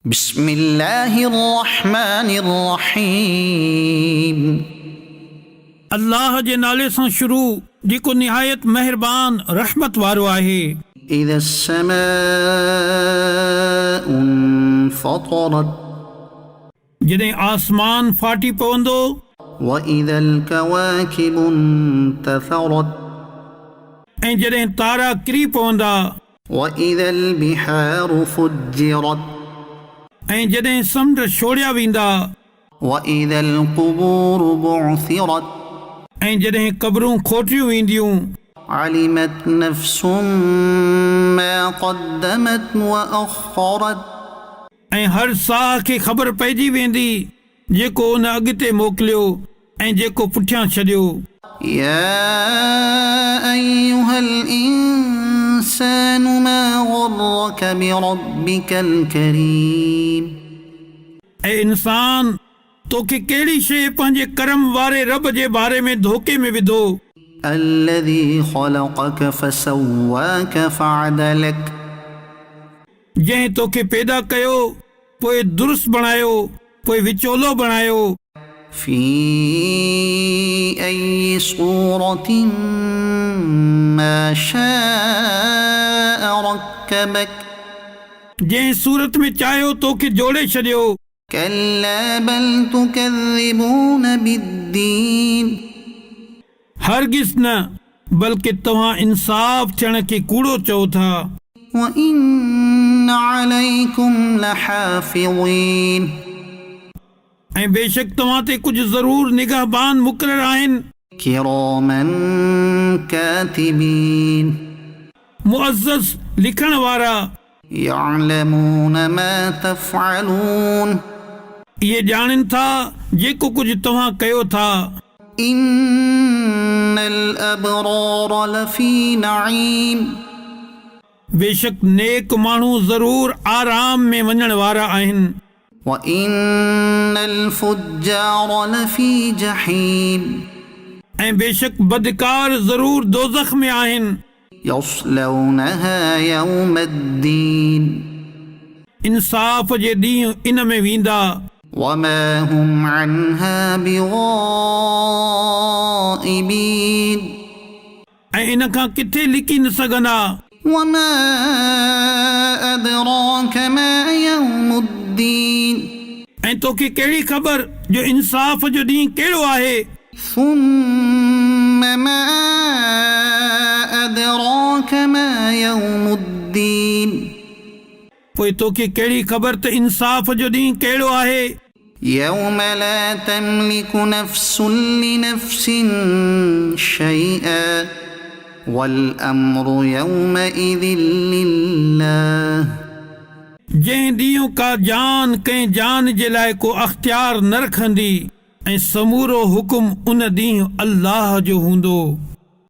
बिस्मिल्लाहिर्रहमानिर्रहीम। अल्लाह जे नाले सां शुरू जेको निहायत मेहरबान रहमत वारो आहे। इज़ा अस्समाउ इंफ़तरत, जॾहिं आसमान फाटी पवंदो। व इज़ल कवाकिबु इंतसरत, ऐं जॾहिं तारा किरी पवंदा। व इज़ल बिहारु फुज्जिरत, ऐं जॾहिं समुंड छोड़िया वेंदा। व इज़ल क़ुबूरु बुअसिरत, ऐं जॾहिं क़बरूं खोटियूं वेंदियूं। अलिमत नफ्सुम मा क़द्दमत व अख़रत, ऐं हर साह खे ख़बर पइजी वेंदी जेको उन अॻिते मोकिलियो ऐं जेको पुठियां छॾियो। या अय्युहल इंसानु मा ग़र्रक बिरब्बिकल करीम, ऐं इंसान तोखे कहिड़ी शइ पंहिंजे करम वारे रब जे बारे में धोखे में विधो। अल्लज़ी ख़लक़क फसव्वाक फ़अदलक, जंहिं तोखे पैदा कयो पोइ दुरुस्त बणायो पोइ विचोलो बणायो। फ़ी अय्यि सूरतिन मा शाअ रक्कबक, जंहिं सूरत में चाहियो तोखे जोड़े छॾियो। कल्ला बल तुकज़्ज़िबून बिद्दीन, हरगिज़ न, बल्कि तव्हां इंसाफ़ थियण खे कूड़ो चओ था। व इन्न अलैकुम लहाफ़िज़ीन, ऐं बेशक तव्हां ते कुझु ज़रूर निगहबान मुक़रर आहिनि। किरामन कातिबीन, मुअज़्ज़ज़ लिखण वारा। यअलमून मा तफ़अलून, इहे ॼाणनि था जेको कुझु तव्हां कयो था। इन्नल अबरार लफ़ी नईम, बेशक नेक माण्हू ज़रूर आराम में वञण वारा आहिनि। व इन्नल फुज्जार लफ़ी जहीम, ऐं बेशक बदकार ज़रूर दोज़ख में आहिनि। यस्लौनहा यौमद्दीन, इंसाफ़ जे ॾींहुं इन में वेंदा। वमा हुम अन्हा बिग़ाइबीन, ऐं इन खां किथे लिकी न सघंदा। वमा अदराक मा यौमुद्दीन, ऐं तोखे कहिड़ी ख़बर जो इंसाफ़ जो ॾींहुं कहिड़ो आहे। सुम्म मा अदराक मा यौमुद्दीन, पोइ तोखे कहिड़ी ख़बर त इंसाफ़ जो ॾींहुं कहिड़ो आहे। यौम ला तमलिकु नफ्सुन लिनफ्सिन शैअन वल अम्रु यौमइज़िन लिल्लाह, जंहिं ॾींहुं का जान कंहिं जान जे लाइ को अख़्तियार न रखंदी ऐं समूरो हुकुम उन ॾींहुं अल्लाह जो हूंदो।